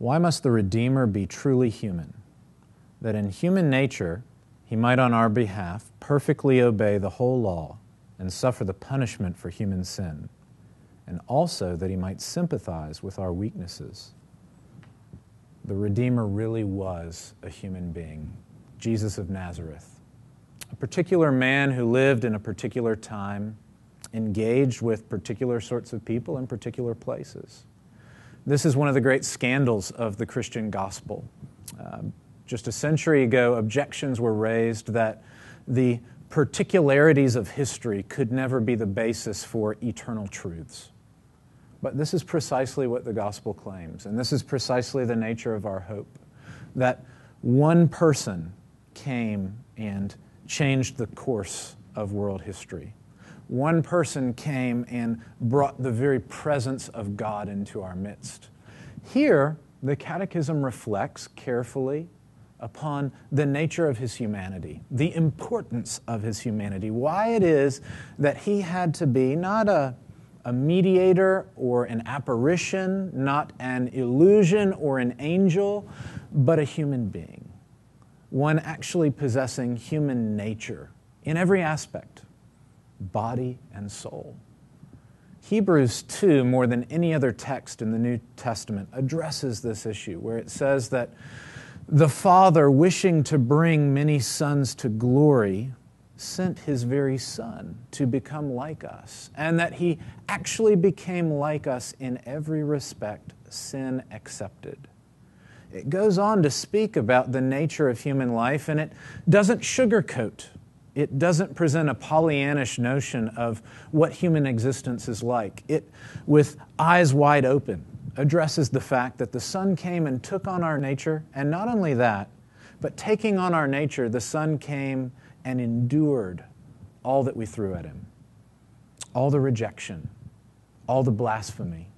Why must the Redeemer be truly human? That in human nature he might on our behalf perfectly obey the whole law and suffer the punishment for human sin, and also that he might sympathize with our weaknesses. The Redeemer really was a human being, Jesus of Nazareth, a particular man who lived in a particular time, engaged with particular sorts of people in particular places. This is one of the great scandals of the Christian gospel. Just a century ago, objections were raised that the particularities of history could never be the basis for eternal truths. But this is precisely what the gospel claims, and this is precisely the nature of our hope, that one person came and changed the course of world history. One person came and brought the very presence of God into our midst. Here, the Catechism reflects carefully upon the nature of his humanity, the importance of his humanity, why it is that he had to be not a mediator or an apparition, not an illusion or an angel, but a human being, one actually possessing human nature in every aspect, body and soul. Hebrews 2, more than any other text in the New Testament, addresses this issue, where it says that the Father, wishing to bring many sons to glory, sent his very Son to become like us, and that he actually became like us in every respect, sin accepted. It goes on to speak about the nature of human life, and it doesn't sugarcoat. It doesn't present a Pollyannish notion of what human existence is like. It, with eyes wide open, addresses the fact that the Son came and took on our nature, and not only that, but taking on our nature, the Son came and endured all that we threw at him. All the rejection, all the blasphemy,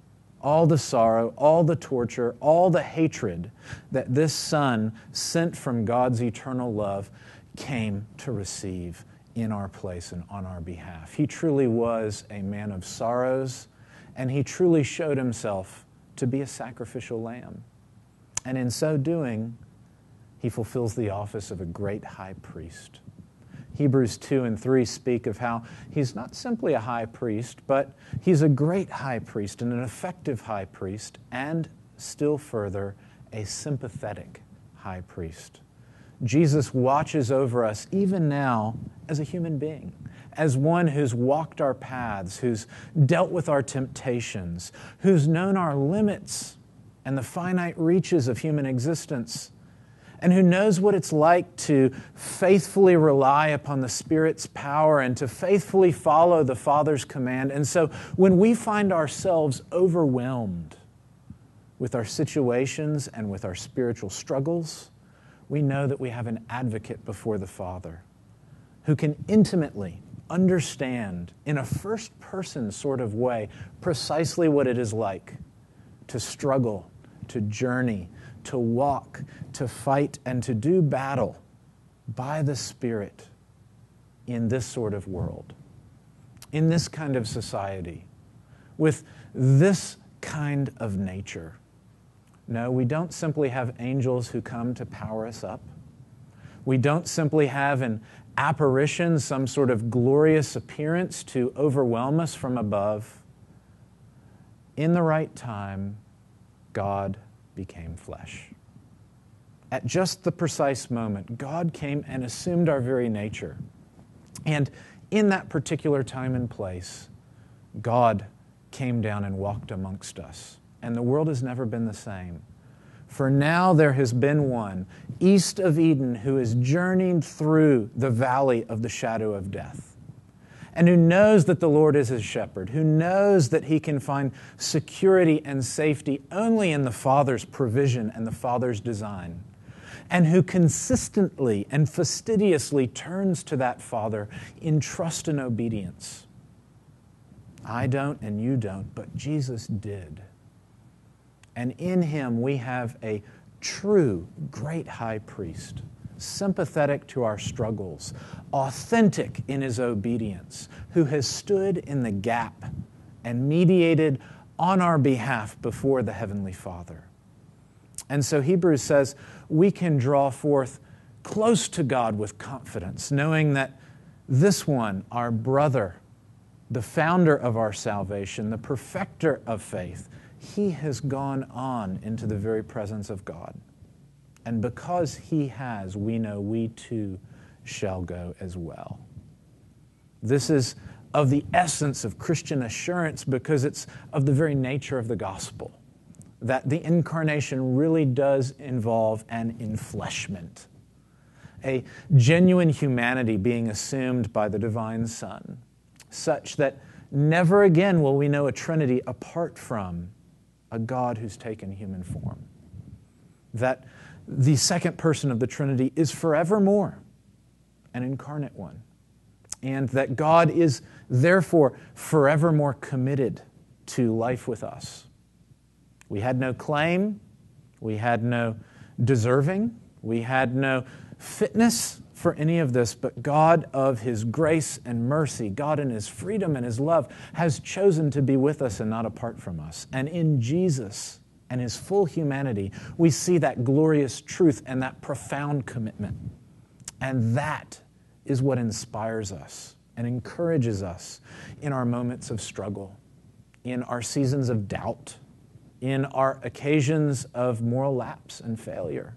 all the sorrow, all the torture, all the hatred that this Son sent from God's eternal love came to receive in our place and on our behalf. He truly was a man of sorrows, and he truly showed himself to be a sacrificial lamb. And in so doing, he fulfills the office of a great high priest. Hebrews 2 and 3 speak of how he's not simply a high priest, but he's a great high priest and an effective high priest, and still further, a sympathetic high priest. Jesus watches over us even now as a human being, as one who's walked our paths, who's dealt with our temptations, who's known our limits and the finite reaches of human existence, and who knows what it's like to faithfully rely upon the Spirit's power and to faithfully follow the Father's command. And so when we find ourselves overwhelmed with our situations and with our spiritual struggles, we know that we have an advocate before the Father who can intimately understand in a first-person sort of way precisely what it is like to struggle, to journey, to walk, to fight, and to do battle by the Spirit in this sort of world, in this kind of society, with this kind of nature. No, we don't simply have angels who come to power us up. We don't simply have an apparition, some sort of glorious appearance to overwhelm us from above. In the right time, God became flesh. At just the precise moment, God came and assumed our very nature. And in that particular time and place, God came down and walked amongst us. And the world has never been the same. For now there has been one, east of Eden, who has journeyed through the valley of the shadow of death, and who knows that the Lord is his shepherd, who knows that he can find security and safety only in the Father's provision and the Father's design, and who consistently and fastidiously turns to that Father in trust and obedience. I don't and you don't, but Jesus did. And in him we have a true great high priest, sympathetic to our struggles, authentic in his obedience, who has stood in the gap and mediated on our behalf before the Heavenly Father. And so Hebrews says we can draw forth close to God with confidence, knowing that this one, our brother, the founder of our salvation, the perfecter of faith, he has gone on into the very presence of God. And because he has, we know we too shall go as well. This is of the essence of Christian assurance because it's of the very nature of the gospel, that the incarnation really does involve an enfleshment, a genuine humanity being assumed by the divine Son, such that never again will we know a Trinity apart from a God who's taken human form. That the second person of the Trinity is forevermore an incarnate one. And that God is therefore forevermore committed to life with us. We had no claim, we had no deserving, we had no fitness for any of this, but God of His grace and mercy, God in His freedom and His love, has chosen to be with us and not apart from us. And in Jesus and His full humanity, we see that glorious truth and that profound commitment. And that is what inspires us and encourages us in our moments of struggle, in our seasons of doubt, in our occasions of moral lapse and failure,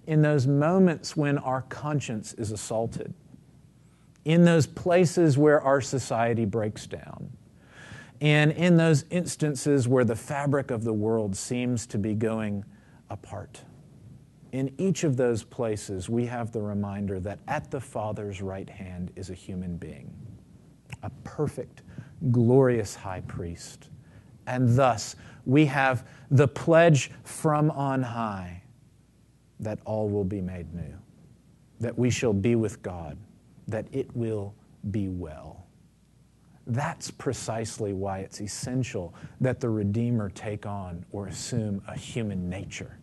in those moments when our conscience is assaulted, in those places where our society breaks down, and in those instances where the fabric of the world seems to be going apart. In each of those places, we have the reminder that at the Father's right hand is a human being, a perfect, glorious high priest. And thus, we have the pledge from on high that all will be made new, that we shall be with God, that it will be well. That's precisely why it's essential that the Redeemer take on or assume a human nature.